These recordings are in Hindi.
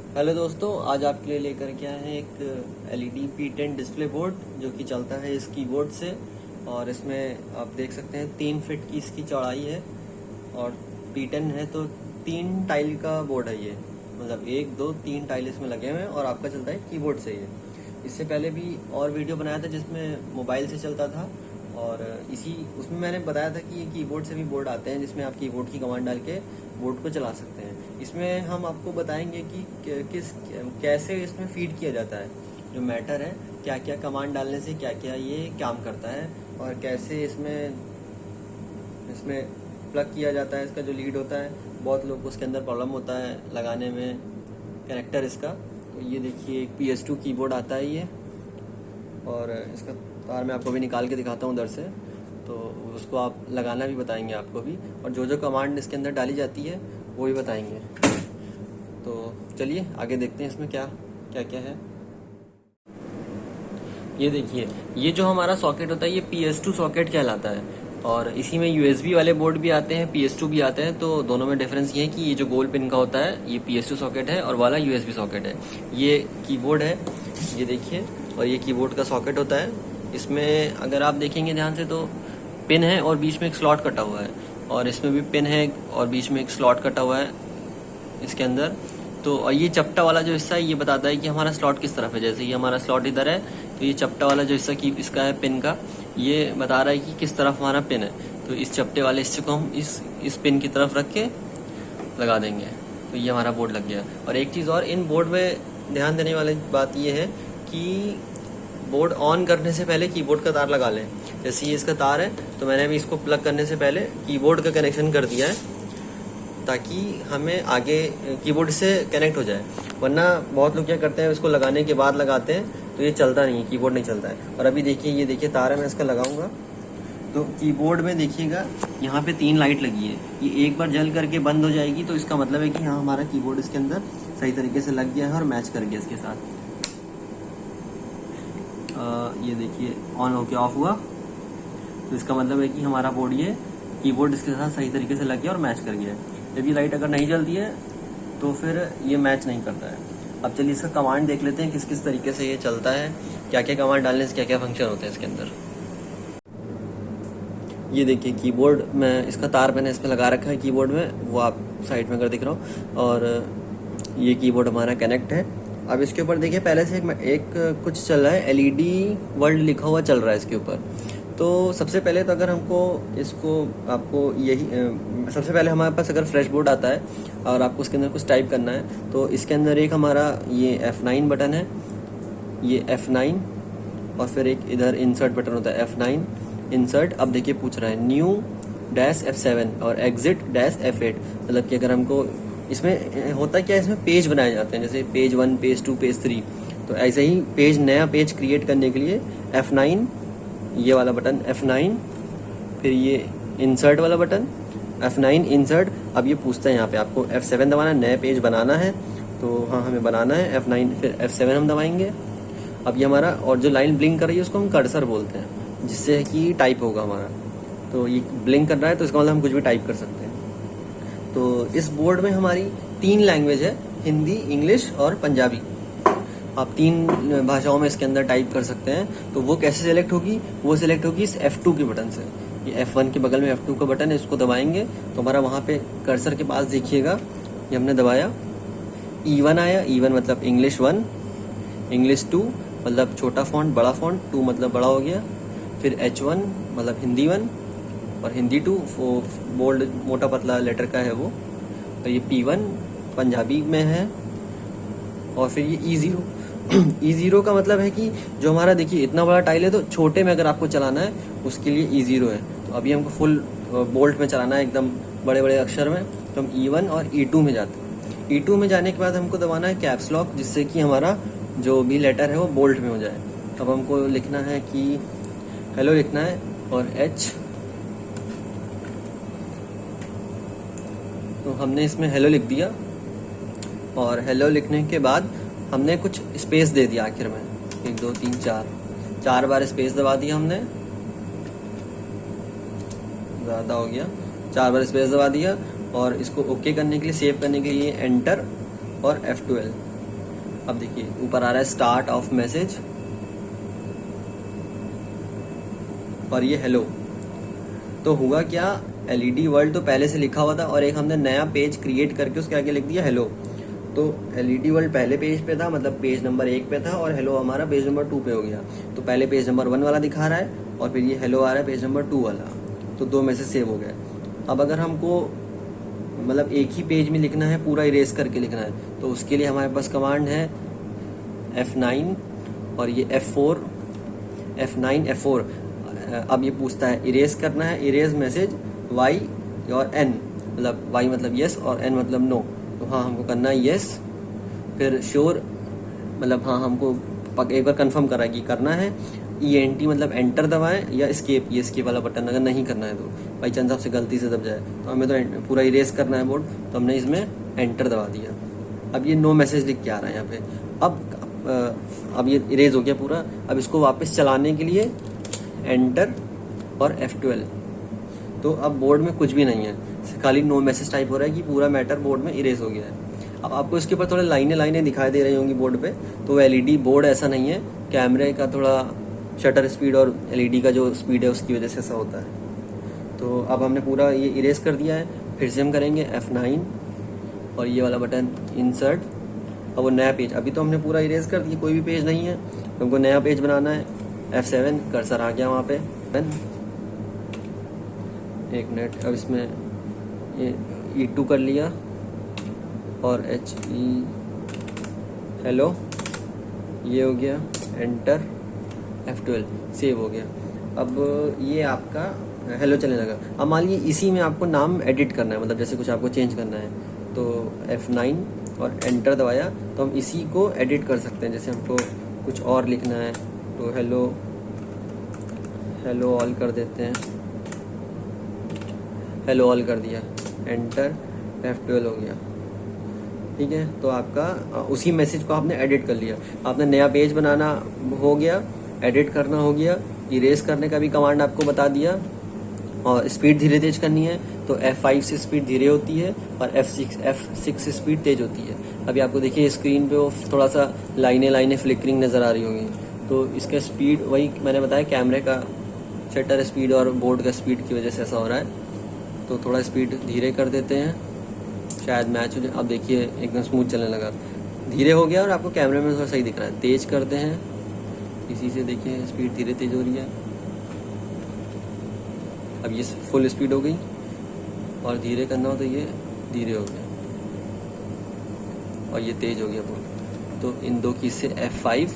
हेलो दोस्तों, आज आपके लिए लेकर के आए हैं एक LED P10 डिस्प्ले बोर्ड जो कि चलता है इस कीबोर्ड से। और इसमें आप देख सकते हैं 3 फीट की इसकी चौड़ाई है और P10 है तो 3 टाइल का बोर्ड है ये। मतलब 1 2 3 टाइल इसमें लगे हुए हैं और आपका चलता है कीबोर्ड से ये। इससे पहले भी और वीडियो बनाया था जिसमें मोबाइल से चलता था और उसमें मैंने बताया था कि ये कीबोर्ड से भी बोर्ड आते हैं जिसमें आप कीबोर्ड की कमांड डाल के बोर्ड को चला सकते हैं। इसमें हम आपको बताएंगे कि कैसे इसमें फीड किया जाता है, जो मैटर है, क्या क्या कमांड डालने से क्या क्या ये काम करता है और कैसे इसमें इसमें प्लग किया जाता है। इसका जो लीड होता है, बहुत लोग को उसके अंदर प्रॉब्लम होता है लगाने में कनेक्टर इसका। तो ये देखिए एक PS2 कीबोर्ड आता है ये, और इसका तार मैं आपको भी निकाल के दिखाता हूँ उधर से, तो उसको आप लगाना भी बताएंगे आपको भी, और जो जो कमांड इसके अंदर डाली जाती है वो भी बताएंगे। तो चलिए आगे देखते हैं इसमें क्या क्या क्या है। ये देखिए, ये जो हमारा सॉकेट होता है ये PS2 सॉकेट कहलाता है, और इसी में USB वाले बोर्ड भी आते हैं, PS2 भी आते हैं। तो दोनों में डिफरेंस ये है कि ये जो गोल पिन का होता है ये PS2 सॉकेट है और वाला USB सॉकेट है। ये कीबोर्ड है, ये देखिए, और ये कीबोर्ड का सॉकेट होता है। इसमें अगर आप देखेंगे ध्यान से तो पिन है और बीच में एक स्लॉट कटा हुआ है, और इसमें भी पिन है और बीच में एक स्लॉट कटा हुआ है इसके अंदर। तो और ये चपटा वाला जो हिस्सा है ये बताता है कि हमारा स्लॉट किस तरफ है। जैसे ये हमारा स्लॉट इधर है तो ये चपटा वाला जो हिस्सा की इसका है पिन का, ये बता रहा है कि किस तरफ हमारा पिन है। तो इस चपटे वाले हिस्से को हम इस पिन की तरफ रख के लगा देंगे, तो ये हमारा बोर्ड लग गया। और एक चीज़ और, इन बोर्ड में ध्यान देने वाली बात ये है कि बोर्ड ऑन करने से पहले कीबोर्ड का तार लगा लें। जैसे ये इसका तार है तो मैंने अभी इसको प्लग करने से पहले कीबोर्ड का कनेक्शन कर दिया है ताकि हमें आगे कीबोर्ड से कनेक्ट हो जाए। वरना बहुत लोग क्या करते हैं, इसको लगाने के बाद लगाते हैं तो ये चलता नहीं है, कीबोर्ड नहीं चलता है। और अभी देखिए, ये देखिए तार है, मैं इसका लगाऊंगा तो कीबोर्ड में देखिएगा यहाँ पे 3 लाइट लगी है। ये एक बार जल करके बंद हो जाएगी तो इसका मतलब है कि हाँ हमारा कीबोर्ड इसके अंदर सही तरीके से लग गया है और मैच कर गया इसके साथ। ये देखिए ऑन होके ऑफ हुआ, तो इसका मतलब है कि हमारा बोर्ड ये कीबोर्ड इसके साथ सही तरीके से लग गया और मैच कर गया है। जब ये लाइट अगर नहीं जलती है तो फिर ये मैच नहीं करता है। अब चलिए इसका कमांड देख लेते हैं किस किस तरीके से ये चलता है, क्या क्या कमांड डालने से क्या क्या फंक्शन होते हैं इसके अंदर। ये देखिए कीबोर्ड में इसका तार मैंने इस पर लगा रखा है कीबोर्ड में, वो आप साइड में अगर दिख रहा हो, और ये कीबोर्ड हमारा कनेक्ट है। अब इसके ऊपर देखिए पहले से एक कुछ चल रहा है, LED वर्ल्ड लिखा हुआ चल रहा है इसके ऊपर। तो सबसे पहले तो अगर हमको इसको आपको यही सबसे पहले हमारे पास अगर फ्रेश बोर्ड आता है और आपको उसके अंदर कुछ टाइप करना है तो इसके अंदर एक हमारा ये F9 बटन है, ये F9, और फिर एक इधर इंसर्ट बटन होता है F9 इंसर्ट। अब देखिए पूछ रहा है न्यू -F7 और एग्जिट -F8। मतलब कि अगर हमको इसमें होता क्या है, इसमें पेज बनाए जाते हैं, जैसे पेज 1 पेज 2 पेज 3। तो ऐसे ही नया पेज क्रिएट करने के लिए F9, ये वाला बटन F9, फिर ये इंसर्ट वाला बटन F9 इंसर्ट। अब ये पूछता है यहाँ पे आपको F7 दबाना है, नया पेज बनाना है। तो हाँ हमें बनाना है F9, फिर F7 हम दबाएंगे। अब ये हमारा, और जो लाइन ब्लिंक कर रही है उसको हम कर्सर बोलते हैं, जिससे कि टाइप होगा हमारा। तो ये ब्लिंक कर रहा है तो इसका मतलब हम कुछ भी टाइप कर सकते हैं। तो इस बोर्ड में हमारी 3 लैंग्वेज है, हिंदी, इंग्लिश और पंजाबी। आप 3 भाषाओं में इसके अंदर टाइप कर सकते हैं। तो वो कैसे सिलेक्ट होगी, वो सिलेक्ट होगी इस F2 के बटन से। ये F1 के बगल में F2 का बटन है, इसको दबाएंगे तो हमारा वहाँ पे कर्सर के पास देखिएगा, ये हमने दबाया, E1 आया। E1 मतलब इंग्लिश 1, इंग्लिश 2 मतलब छोटा फॉन्ट बड़ा फॉन्ट, 2 मतलब बड़ा हो गया। फिर H1 मतलब हिंदी 1 और हिंदी 2, वो बोल्ड मोटा पतला लेटर का है वो। तो ये P1 पंजाबी में है। और फिर ये E0 E0 का मतलब है कि जो हमारा, देखिए इतना बड़ा टाइल है तो छोटे में अगर आपको चलाना है उसके लिए E0 है। तो अभी हमको फुल बोल्ट में चलाना है, एकदम बड़े बड़े अक्षर में, तो हम E1 और E2 में जाते हैं। E2 में जाने के बाद हमको दबाना है कैप्स लॉक, जिससे कि हमारा जो भी लेटर है वो बोल्ट में हो जाए। अब हमको लिखना है कि हेलो लिखना है, और H, तो हमने इसमें हेलो लिख दिया। और हेलो लिखने के बाद हमने कुछ स्पेस दे दिया आखिर में, 1 2 3 4 बार स्पेस दबा दिया हमने, ज़्यादा हो गया, 4 बार स्पेस दबा दिया। और इसको ओके करने के लिए, सेव करने के लिए एंटर और F12। अब देखिए ऊपर आ रहा है स्टार्ट ऑफ मैसेज और ये हेलो। तो हुआ क्या, एलईडी वर्ल्ड तो पहले से लिखा हुआ था और एक हमने नया पेज क्रिएट करके उसके आगे लिख दिया हेलो। तो एलईडी वर्ल्ड पहले पेज पे था, मतलब पेज नंबर 1 पे था, और हेलो हमारा पेज नंबर 2 पे हो गया। तो पहले पेज नंबर 1 वाला दिखा रहा है और फिर ये हेलो आ रहा है पेज नंबर 2 वाला। तो 2 मैसेज सेव हो गए। अब अगर हमको मतलब एक ही पेज में लिखना है, पूरा इरेज करके लिखना है, तो उसके लिए हमारे पास कमांड है F9 और ये F4, F9 F4। अब ये पूछता है इरेज करना है, इरेज मैसेज Y और N, मतलब Y मतलब यस और N मतलब नो। तो हाँ हमको करना है यस, फिर श्योर मतलब हाँ हमको एक बार कंफर्म करा कि करना है। ENT मतलब एंटर दबाएं, या स्केप, ये स्केप वाला बटन अगर नहीं करना है तो बाई चांस आपसे गलती से दब जाए। तो हमें तो पूरा इरेज करना है बोर्ड, तो हमने इसमें एंटर दबा दिया। अब ये नो मैसेज लिख के आ रहा है यहाँ पे। अब ये इरेज हो गया पूरा। अब इसको वापस चलाने के लिए एंटर और F12। तो अब बोर्ड में कुछ भी नहीं है, खाली नो मैसेज टाइप हो रहा है कि पूरा मैटर बोर्ड में इरेज हो गया है। अब आपको इसके ऊपर थोड़े लाइनें दिखाई दे रही होंगी बोर्ड पे। तो एलईडी बोर्ड ऐसा नहीं है, कैमरे का थोड़ा शटर स्पीड और एलईडी का जो स्पीड है उसकी वजह से ऐसा होता है। तो अब हमने पूरा ये इरेज कर दिया है। फिर से हम करेंगे F9 और ये वाला बटन इंसर्ट। अब वो नया पेज, अभी तो हमने पूरा इरेज कर दिया, कोई भी पेज नहीं है, हमको नया पेज बनाना है। F7 कर्सर आ गया वहाँ पे। एक मिनट, अब इसमें ये E2 कर लिया और HE हेलो, ये हो गया एंटर, F12 सेव हो गया। अब ये आपका हेलो चलने लगा। अब मान लीजिए इसी में आपको नाम एडिट करना है, मतलब जैसे कुछ आपको चेंज करना है, तो F9 और एंटर दबाया तो हम इसी को एडिट कर सकते हैं। जैसे हमको कुछ और लिखना है तो हेलो ऑल कर देते हैं, हेलो ऑल कर दिया, एंटर, F12 हो गया। ठीक है, तो आपका उसी मैसेज को आपने एडिट कर लिया। आपने नया पेज बनाना हो गया, एडिट करना हो गया, इरेज करने का भी कमांड आपको बता दिया, और स्पीड धीरे तेज करनी है तो F5 से स्पीड धीरे होती है और F6 से स्पीड तेज होती है। अभी आपको देखिए स्क्रीन पे वो थोड़ा सा लाइनें फ्लिकरिंग नज़र आ रही होंगी। तो इसका स्पीड वही मैंने बताया, कैमरे का शटर स्पीड और बोर्ड का स्पीड की वजह से ऐसा हो रहा है। तो थोड़ा स्पीड धीरे कर देते हैं, शायद मैच हो जाए। अब देखिए एकदम स्मूथ चलने लगा, धीरे हो गया और आपको कैमरे में थोड़ा सही दिख रहा है। तेज करते हैं, इसी से देखिए स्पीड धीरे तेज हो रही है। अब ये फुल स्पीड हो गई, और धीरे करना हो तो ये धीरे हो गया और ये तेज हो गया बोर्ड। तो इन दो की से F5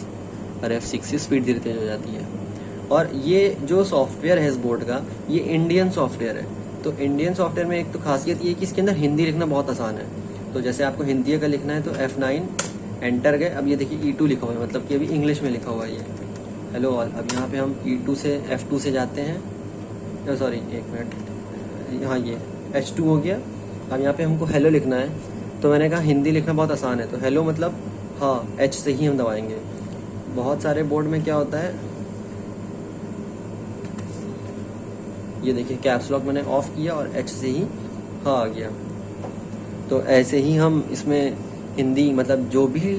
और F6 से स्पीड धीरे तेज हो जाती है। और ये जो सॉफ्टवेयर है इस बोर्ड का, ये इंडियन सॉफ्टवेयर है। तो इंडियन सॉफ्टवेयर में एक तो खासियत ये है कि इसके अंदर हिंदी लिखना बहुत आसान है। तो जैसे आपको हिंदी का लिखना है तो F9 एंटर गए। अब ये देखिए E2 लिखा हुआ है, मतलब कि अभी इंग्लिश में लिखा हुआ है ये हेलो ऑल। अब यहाँ पे हम E2 से F2 से जाते हैं, सॉरी एक मिनट, यहाँ ये H2 हो गया। अब यहाँ पे हमको हेलो लिखना है, तो मैंने कहा हिंदी लिखना बहुत आसान है, तो हेलो मतलब हाँ H से ही हम दबाएंगे। बहुत सारे बोर्ड में क्या होता है, ये देखिए कैप्स लॉक मैंने ऑफ किया और H से ही हाँ आ गया। तो ऐसे ही हम इसमें हिंदी, मतलब जो भी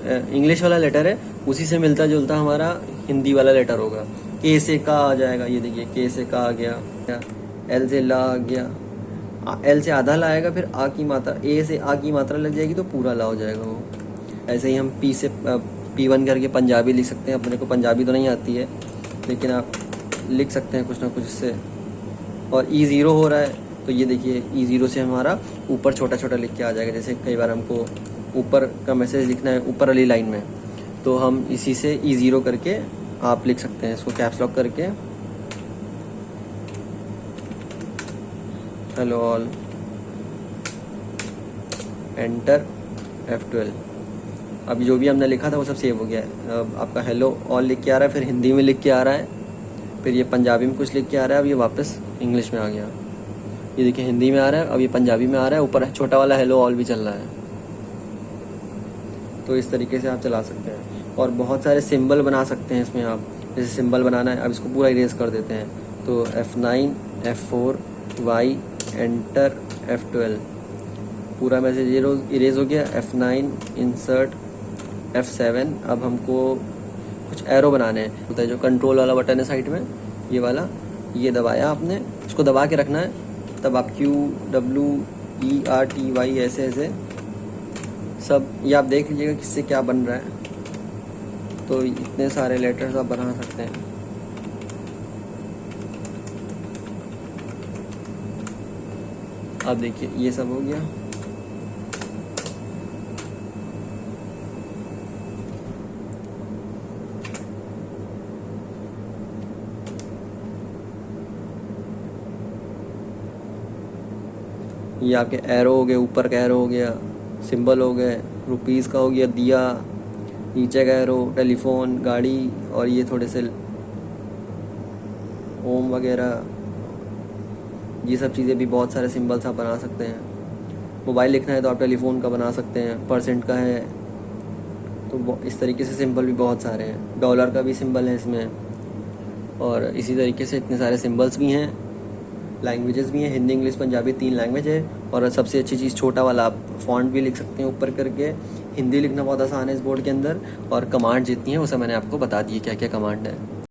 इंग्लिश वाला लेटर है उसी से मिलता जुलता हमारा हिंदी वाला लेटर होगा। के से का आ जाएगा, ये देखिए के से का आ गया, एल से ला आ गया, एल से आधा ला आएगा, फिर आ की मात्रा, ए से आ की मात्रा लग जाएगी तो पूरा ला हो जाएगा वो। ऐसे ही हम पी से P1 करके पंजाबी लिख सकते हैं। अपने को पंजाबी तो नहीं आती है, लेकिन आप लिख सकते हैं कुछ ना कुछ इससे। और E0 हो रहा है तो ये देखिए E0 से हमारा ऊपर छोटा छोटा लिख के आ जाएगा। जैसे कई बार हमको ऊपर का मैसेज लिखना है ऊपर वाली लाइन में, तो हम इसी से E0 करके आप लिख सकते हैं, इसको कैप्स लॉक करके हेलो ऑल, एंटर, F12। अभी जो भी हमने लिखा था वो सब सेव हो गया है। अब आपका हेलो ऑल लिख के आ रहा है, फिर हिंदी में लिख के आ रहा है, फिर ये पंजाबी में कुछ लिख के आ रहा है, अब ये वापस इंग्लिश में आ गया। ये देखिए हिंदी में आ रहा है, अब ये पंजाबी में आ रहा है, ऊपर छोटा वाला हेलो ऑल भी चल रहा है। तो इस तरीके से आप चला सकते हैं। और बहुत सारे सिंबल बना सकते हैं इसमें आप, जैसे सिंबल बनाना है। अब इसको पूरा इरेज कर देते हैं, तो F9 F4 Y enter, F12 पूरा मैसेज इरेज हो गया। F9 insert, F7। अब हमको कुछ एरो बनाने हैं। होता है जो कंट्रोल वाला बटन है साइड में, ये वाला, ये दबाया आपने, इसको दबा के रखना है। तब आप QWERTY ऐसे ऐसे सब ये आप देख लीजिएगा किससे क्या बन रहा है। तो इतने सारे लेटर्स आप बना सकते हैं। आप देखिए ये सब हो गया। ये आपके एरो हो गए, ऊपर का एरो हो गया, सिंबल हो गए, रुपीज़ का हो गया दिया, नीचे का एरो टेलीफोन, गाड़ी, और ये थोड़े से ओम वगैरह, ये सब चीज़ें भी बहुत सारे सिंबल्स आप बना सकते हैं। मोबाइल लिखना है तो आप टेलीफोन का बना सकते हैं, परसेंट का है तो इस तरीके से सिंबल भी बहुत सारे हैं। डॉलर का भी सिंबल है इसमें, और इसी तरीके से इतने सारे सिंबल्स भी हैं। लैंग्वेजेस भी हैं, हिंदी इंग्लिश पंजाबी 3 लैंग्वेज है। और सबसे अच्छी चीज़ छोटा वाला आप फॉन्ट भी लिख सकते हैं ऊपर करके। हिंदी लिखना बहुत आसान है इस बोर्ड के अंदर। और कमांड जितनी है उसे मैंने आपको बता दी क्या क्या कमांड है।